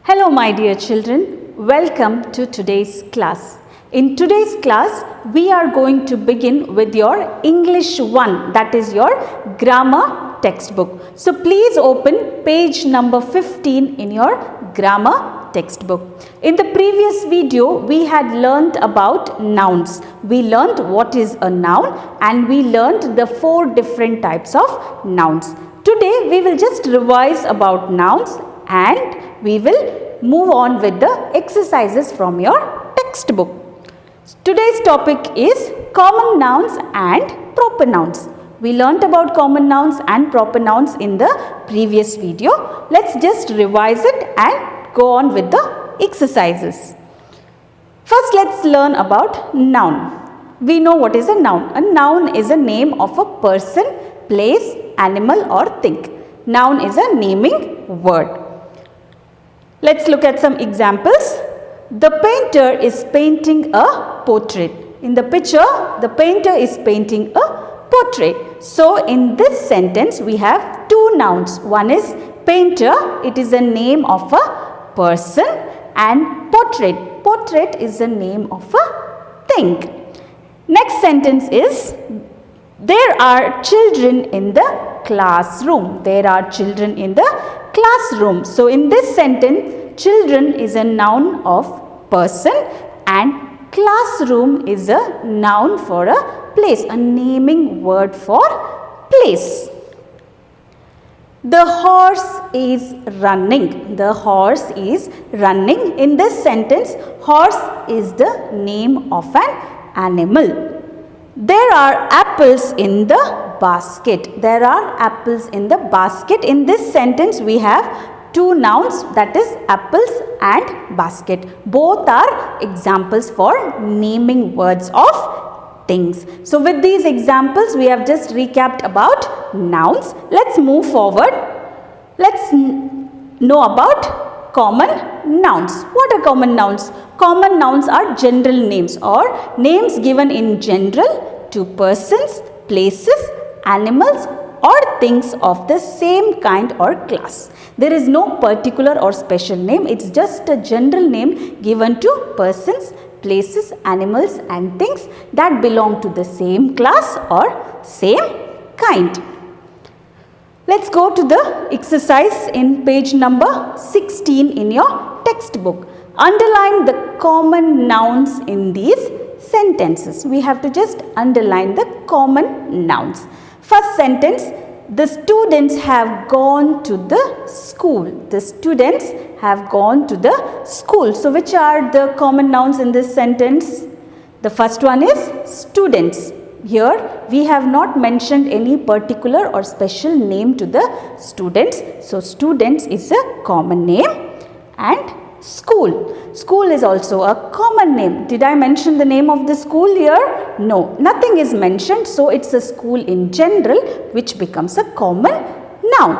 Hello my dear children, welcome to today's class. In today's class, we are going to begin with your English 1, that is your grammar textbook. So please open page number 15 in your grammar textbook. In the previous video, we had learnt about nouns. We learnt what is a noun and we learnt the 4 different types of nouns. Today, we will just revise about nouns and we will move on with the exercises from your textbook. Today's topic is common nouns and proper nouns. We learnt about common nouns and proper nouns in the previous video. Let's just revise it and go on with the exercises. First, let's learn about noun. We know what is a noun. A noun is a name of a person, place, animal or thing. Noun is a naming word. Let's look at some examples. The painter is painting a portrait. In the picture, the painter is painting a portrait. So, in this sentence, we have 2 nouns. One is painter, it is a name of a person, and portrait. Portrait is the name of a thing. Next sentence is, there are children in the classroom. There are children in the classroom. So, in this sentence, children is a noun of person and classroom is a noun for a place, a naming word for place. The horse is running. The horse is running. In this sentence, horse is the name of an animal. There are apples in the basket. There are apples in the basket. In this sentence, we have 2 nouns, that is apples and basket. Both are examples for naming words of things. So, with these examples, we have just recapped about nouns. Let's move forward. Let's know about common nouns. What are common nouns? Common nouns are general names or names given in general to persons, places, animals or things of the same kind or class. There is no particular or special name. It's just a general name given to persons, places, animals and things that belong to the same class or same kind. Let's go to the exercise in page number 16 in your textbook. Underline the common nouns in these sentences. We have to just underline the common nouns. First sentence, the students have gone to the school. The students have gone to the school. So, which are the common nouns in this sentence? The first one is students. Here, we have not mentioned any particular or special name to the students. So, students is a common name and school. School is also a common name. Did I mention the name of the school here? No, nothing is mentioned. So, it's a school in general which becomes a common noun.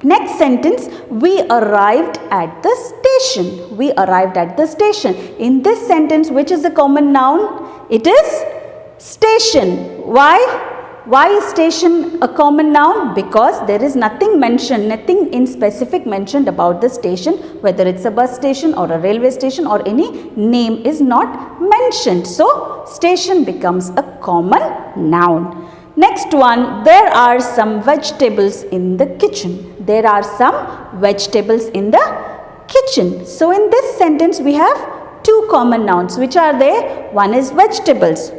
Next sentence, we arrived at the station. We arrived at the station. In this sentence, which is a common noun? It is station. Why? Why is station a common noun? Because there is nothing mentioned, nothing in specific mentioned about the station, whether it's a bus station or a railway station or any name is not mentioned. So, station becomes a common noun. Next one, there are some vegetables in the kitchen. There are some vegetables in the kitchen. So, in this sentence, we have 2 common nouns. Which are they? One is vegetables.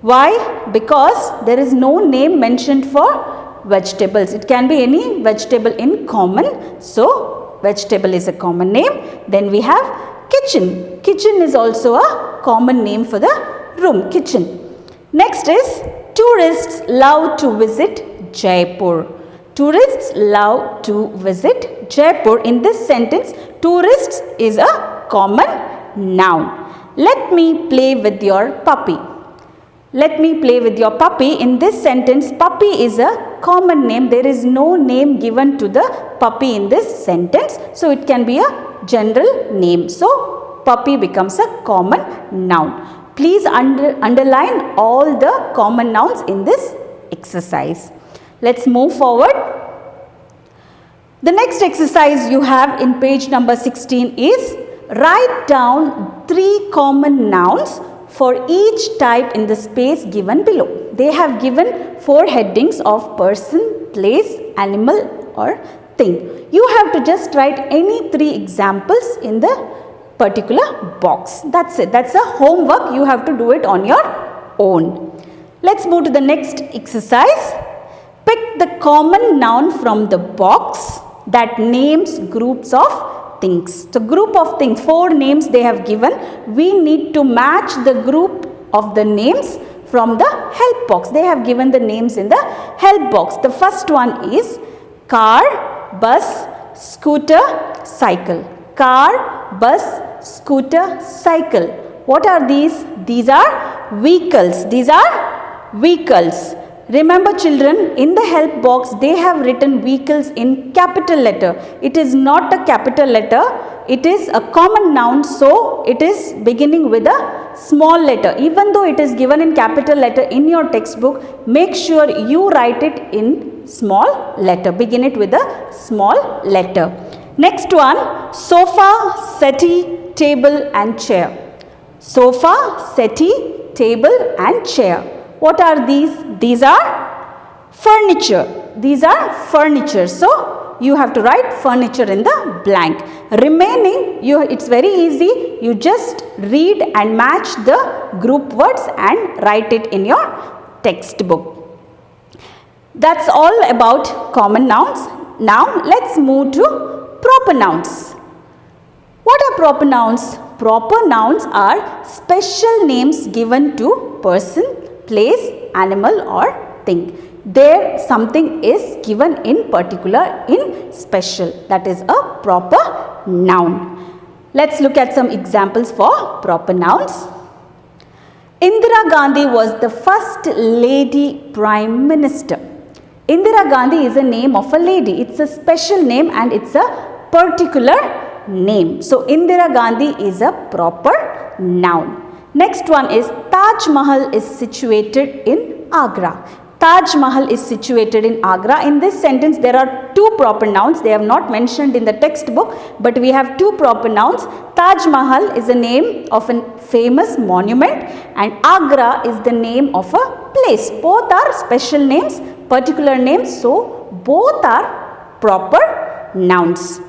Why? Because there is no name mentioned for vegetables. It can be any vegetable in common. So, vegetable is a common name. Then we have kitchen. Kitchen is also a common name for the room, kitchen. Next is tourists love to visit Jaipur. Tourists love to visit Jaipur. In this sentence, tourists is a common noun. Let me play with your puppy. Let me play with your puppy. In this sentence, puppy is a common name. There is no name given to the puppy in this sentence. So, it can be a general name. So, puppy becomes a common noun. Please underline all the common nouns in this exercise. Let's move forward. The next exercise you have in page number 16 is write down 3 common nouns for each type in the space given below. They have given 4 headings of person, place, animal or thing. You have to just write any 3 examples in the particular box. That's it. That's a homework. You have to do it on your own. Let's move to the next exercise. Pick the common noun from the box that names groups of things. So group of things, 4 names they have given. We need to match the group of the names from the help box. They have given the names in the help box. The first one is car, bus, scooter, cycle. Car, bus, scooter, cycle. What are these? These are vehicles. These are vehicles. Remember children, in the help box they have written vehicles in capital letter. It is not a capital letter. It is a common noun, so it is beginning with a small letter. Even though it is given in capital letter in your textbook, make sure you write it in small letter. Begin it with a small letter. Next one, sofa, settee, table and chair. Sofa, settee, table and chair. What are these? These are furniture. These are furniture. So, you have to write furniture in the blank. Remaining, it's very easy. You just read and match the group words and write it in your textbook. That's all about common nouns. Now, let's move to proper nouns. What are proper nouns? Proper nouns are special names given to person, place, animal or thing. There something is given in particular in special. That is a proper noun. Let's look at some examples for proper nouns. Indira Gandhi was the first lady prime minister. Indira Gandhi is a name of a lady. It's a special name and it's a particular name. So Indira Gandhi is a proper noun. Next one is Taj Mahal is situated in Agra. Taj Mahal is situated in Agra. In this sentence there are 2 proper nouns. They have not mentioned in the textbook, but we have 2 proper nouns. Taj Mahal is a name of a famous monument and Agra is the name of a place. Both are special names, particular names, so both are proper nouns.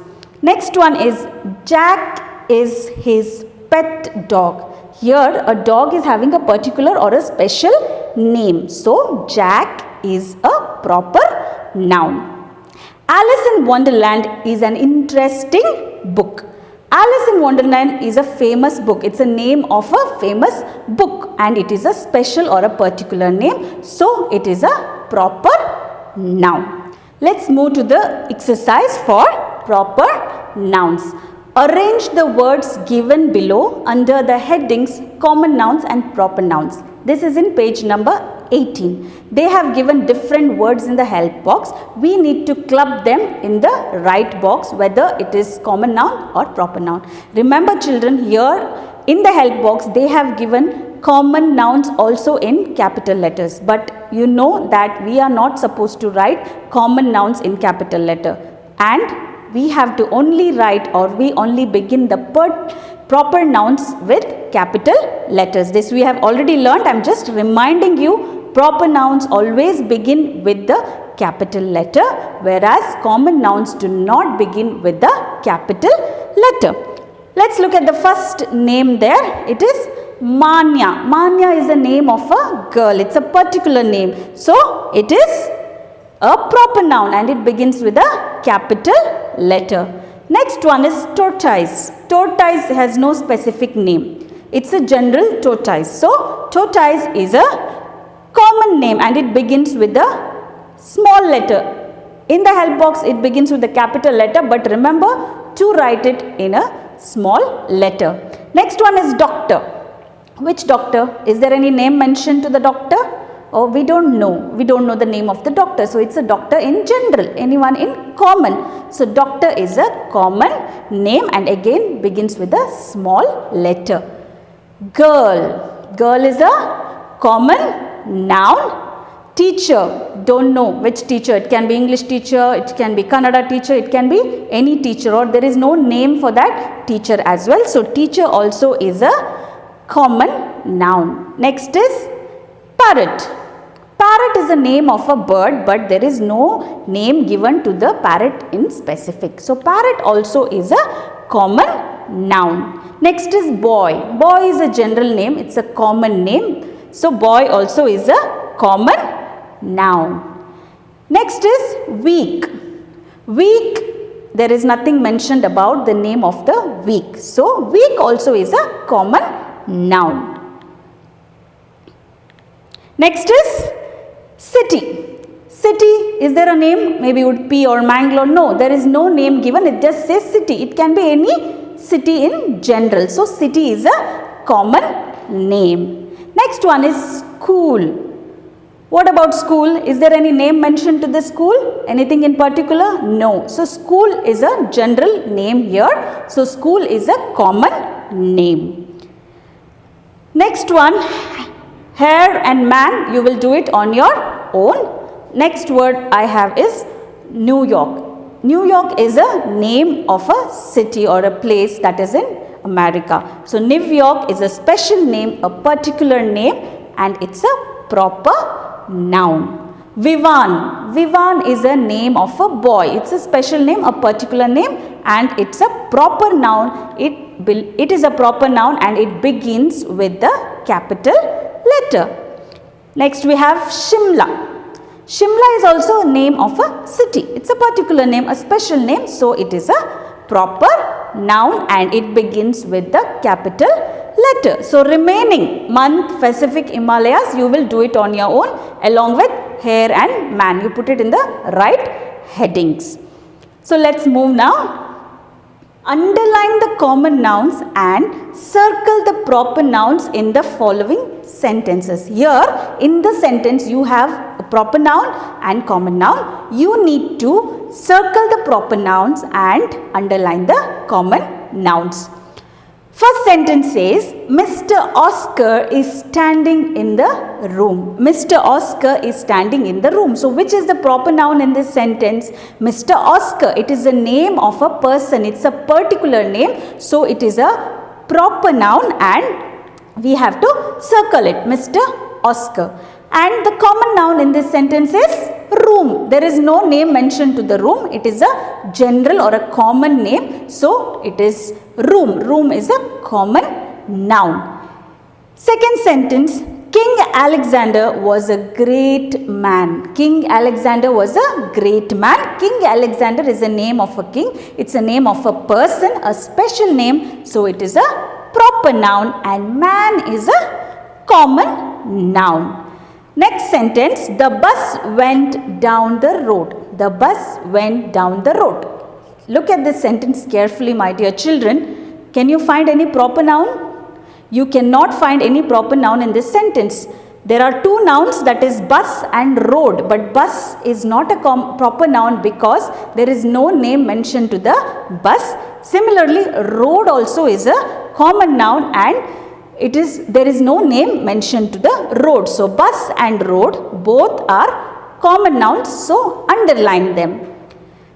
Next one is Jack is his pet dog. Here a dog is having a particular or a special name. So Jack is a proper noun. Alice in Wonderland is an interesting book. Alice in Wonderland is a famous book. It's a name of a famous book and it is a special or a particular name. So it is a proper noun. Let's move to the exercise for proper nouns. Arrange the words given below under the headings common nouns and proper nouns. This is in page number 18. They have given different words in the help box. We need to club them in the right box whether it is common noun or proper noun. Remember children, here in the help box they have given common nouns also in capital letters. But you know that we are not supposed to write common nouns in capital letter. And we have to only write or we only begin the proper nouns with capital letters. This we have already learnt. I am just reminding you, proper nouns always begin with the capital letter, whereas common nouns do not begin with the capital letter. Let's look at the first name there. It is Manya. Manya is the name of a girl. It's a particular name. So it is a proper noun and it begins with a capital letter. Next one is tortoise. Tortoise has no specific name. It's a general tortoise. So tortoise is a common name and it begins with a small letter. In the help box it begins with a capital letter, but remember to write it in a small letter. Next one is doctor. Which doctor? Is there any name mentioned to the doctor? Oh, we don't know. We don't know the name of the doctor. So it's a doctor in general, anyone in common. So doctor is a common name and again begins with a small letter. Girl. Girl is a common noun. Teacher, don't know which teacher. It can be English teacher, it can be Kannada teacher, it can be any teacher, or there is no name for that teacher as well. So teacher also is a common noun. Next is parrot. Parrot is the name of a bird, but there is no name given to the parrot in specific. So parrot also is a common noun. Next is boy. Boy is a general name, it's a common name. So boy also is a common noun. Next is week. Week, there is nothing mentioned about the name of the week. So week also is a common noun. Next is city. City, is there a name? Maybe Udupi or Mangalore. No, there is no name given. It just says city. It can be any city in general. So city is a common name. Next one is school. What about school? Is there any name mentioned to the school? Anything in particular? No. So school is a general name here. So school is a common name. Next one, hair and man, you will do it on your own. Next word I have is New York. New York is a name of a city or a place that is in America. So New York is a special name, a particular name, and it's a proper noun. Vivan. Vivan is a name of a boy. It's a special name, a particular name, and it's a proper noun. It is a proper noun and it begins with the capital letter. Next we have Shimla. Shimla is also a name of a city. It's a particular name, a special name, so it is a proper noun and it begins with the capital letter. So remaining month, Pacific, Himalayas, you will do it on your own along with hair and man. You put it in the right headings. So let's move now. Underline the common nouns and circle the proper nouns in the following sentences. Here in the sentence you have a proper noun and common noun. You need to circle the proper nouns and underline the common nouns. First sentence says, Mr. Oscar is standing in the room. Mr. Oscar is standing in the room. So which is the proper noun in this sentence? Mr. Oscar. It is the name of a person. It's a particular name. So it is a proper noun and we have to circle it. Mr. Oscar. And the common noun in this sentence is room. There is no name mentioned to the room. It is a general or a common name. So it is room. Room is a common noun. Second sentence, King Alexander was a great man. King Alexander was a great man. King Alexander is a name of a king. It's a name of a person, a special name. So it is a proper noun and man is a common noun. Next sentence, the bus went down the road. The bus went down the road. Look at this sentence carefully, my dear children. Can you find any proper noun? You cannot find any proper noun in this sentence. There are two nouns, that is bus and road, but bus is not a proper noun because there is no name mentioned to the bus. Similarly, road also is a common noun and there is no name mentioned to the road. So bus and road both are common nouns, so underline them.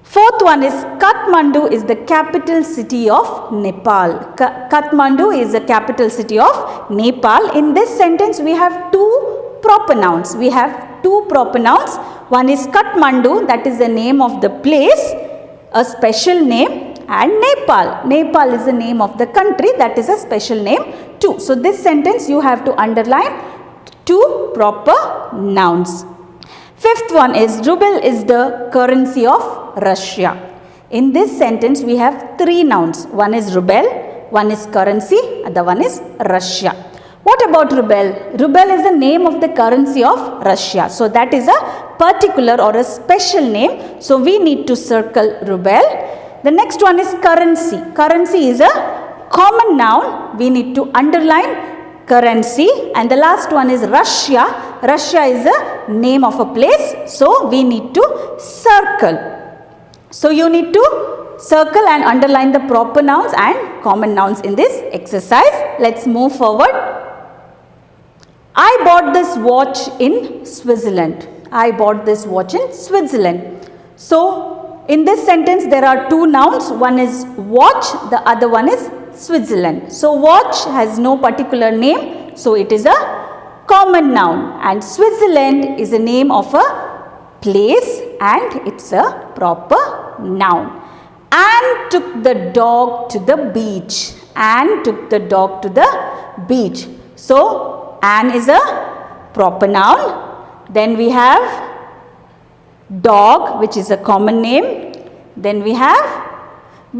Fourth one is Kathmandu is the capital city of Nepal. Kathmandu is the capital city of Nepal. In this sentence we have two proper nouns. We have two proper nouns. One is Kathmandu, that is the name of the place, a special name, and Nepal. Nepal is the name of the country, that is a special name too. So this sentence you have to underline two proper nouns. Fifth one is ruble is the currency of Russia. In this sentence we have three nouns. One is ruble, one is currency, and the one is Russia. What about ruble? Ruble is the name of the currency of Russia. So that is a particular or a special name. So we need to circle ruble. The next one is currency. Currency is a common noun. We need to underline currency. And the last one is Russia. Russia is the name of a place. So we need to circle. So you need to circle and underline the proper nouns and common nouns in this exercise. Let's move forward. I bought this watch in Switzerland. I bought this watch in Switzerland. So, in this sentence there are two nouns. One is watch, the other one is Switzerland. So, watch has no particular name. So, it is a common noun, and Switzerland is a name of a place and it's a proper noun. Anne took the dog to the beach. Anne took the dog to the beach. So, Anne is a proper noun. Then we have dog, which is a common name. Then we have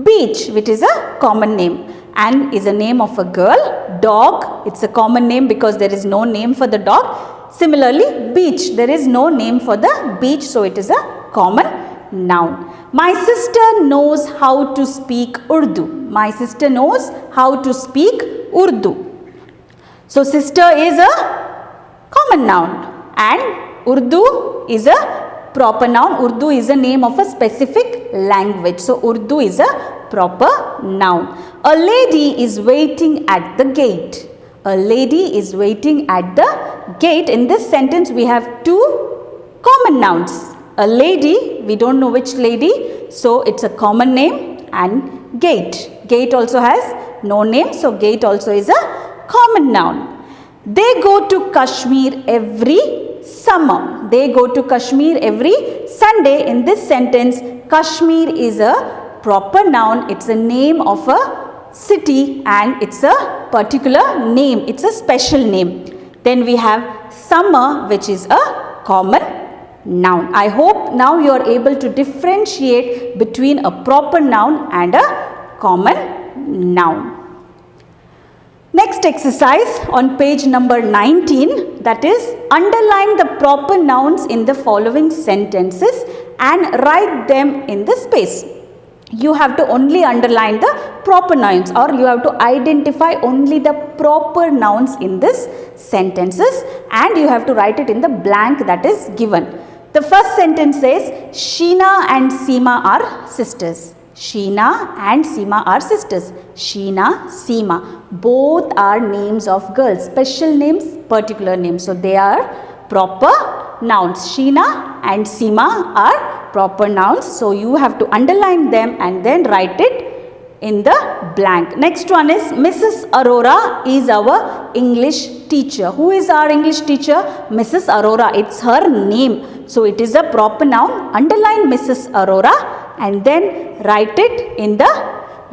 beach, which is a common name. Anne is a name of a girl. Dog, it's a common name because there is no name for the dog. Similarly, beach, there is no name for the beach, so it is a common noun. My sister knows how to speak Urdu. My sister knows how to speak Urdu. So, sister is a common noun and Urdu is a proper noun. Urdu is a name of a specific language. So, Urdu is a proper noun. A lady is waiting at the gate. A lady is waiting at the gate. In this sentence, we have two common nouns. A lady, we don't know which lady, so it's a common name, and gate. Gate also has no name, so gate also is a common noun. They go to Kashmir every summer. They go to Kashmir every Sunday. In this sentence, Kashmir is a proper noun. It's a name of a city and it's a particular name. It's a special name. Then we have summer, which is a common noun. I hope now you are able to differentiate between a proper noun and a common noun. Next exercise on page number 19, that is underline the proper nouns in the following sentences and write them in the space. You have to only underline the proper nouns, or you have to identify only the proper nouns in this sentences, and you have to write it in the blank that is given. The first sentence says Sheena and Seema are sisters. Sheena and Seema are sisters. Sheena, Seema, both are names of girls, special names, particular names. So, they are proper nouns. Sheena and Seema are proper nouns. So, you have to underline them and then write it in the blank. Next one is Mrs. Arora is our English teacher. Who is our English teacher? Mrs. Arora. It's her name. So, it is a proper noun. Underline Mrs. Arora and then write it in the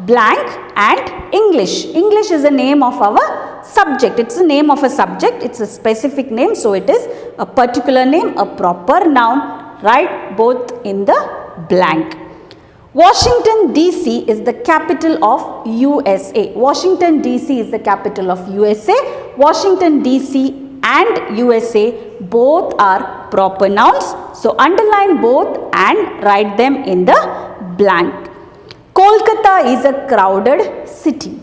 blank and English. English is a name of our subject. It's a name of a subject. It's a specific name. So, it is a particular name, a proper noun. Write both in the blank. Washington DC is the capital of USA. Washington DC is the capital of USA. Washington DC and USA both are proper nouns. So, underline both and write them in the blank. Kolkata is a crowded city.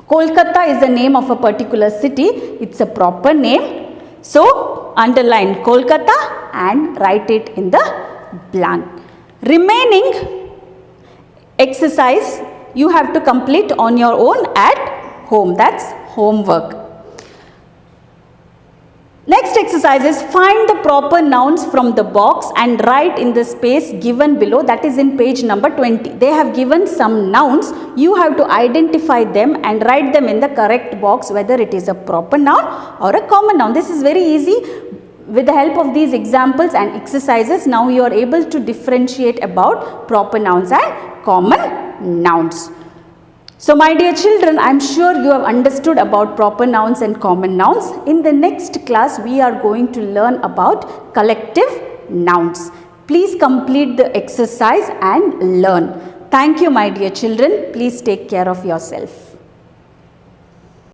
Kolkata is the name of a particular city. It's a proper name. So, underline Kolkata and write it in the blank. Remaining exercise you have to complete on your own at home. That's homework. Next exercise is find the proper nouns from the box and write in the space given below, that is in page number 20. They have given some nouns. You have to identify them and write them in the correct box whether it is a proper noun or a common noun. This is very easy. With the help of these examples and exercises, now you are able to differentiate about proper nouns and common nouns. So, my dear children, I am sure you have understood about proper nouns and common nouns. In the next class, we are going to learn about collective nouns. Please complete the exercise and learn. Thank you, my dear children. Please take care of yourself.